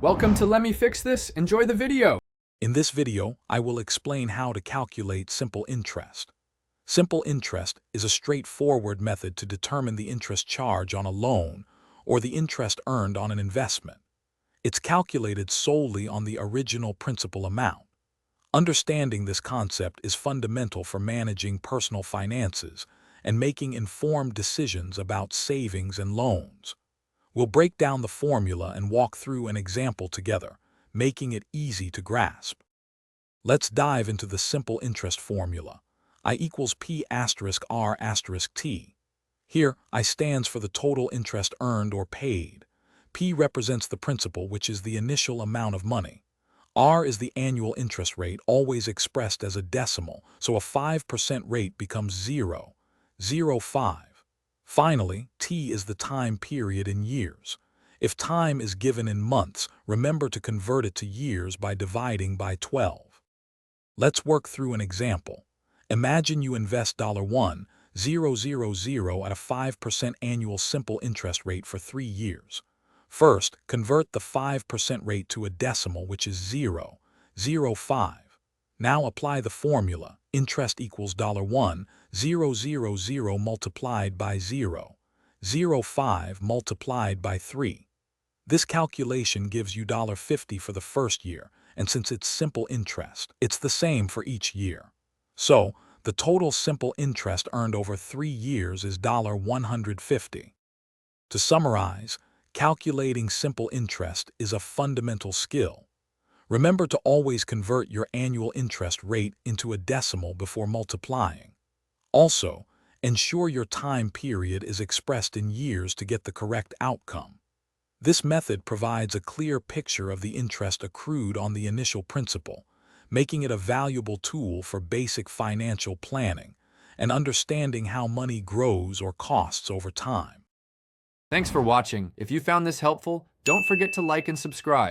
Welcome to Let Me Fix This. Enjoy the video. In this video, I will explain how to calculate simple interest. Simple interest is a straightforward method to determine the interest charge on a loan or the interest earned on an investment. It's calculated solely on the original principal amount. Understanding this concept is fundamental for managing personal finances and making informed decisions about savings and loans. We'll break down the formula and walk through an example together, making it easy to grasp. Let's dive into the simple interest formula. I equals P asterisk R asterisk T. Here, I stands for the total interest earned or paid. P represents the principal, which is the initial amount of money. R is the annual interest rate, always expressed as a decimal, so a 5% rate becomes 0.05. Finally, T is the time period in years. If time is given in months, remember to convert it to years by dividing by 12. Let's work through an example. Imagine you invest $1,000 at a 5% annual simple interest rate for 3 years. First, convert the 5% rate to a decimal, which is 0.05. Now apply the formula. Interest equals $1,000 multiplied by 0.05 multiplied by 3. This calculation gives you $50 for the first year, and since it's simple interest, it's the same for each year. So, the total simple interest earned over 3 years is $150. To summarize, calculating simple interest is a fundamental skill. Remember to always convert your annual interest rate into a decimal before multiplying. Also, ensure your time period is expressed in years to get the correct outcome. This method provides a clear picture of the interest accrued on the initial principal, making it a valuable tool for basic financial planning and understanding how money grows or costs over time. Thanks for watching. If you found this helpful, don't forget to like and subscribe.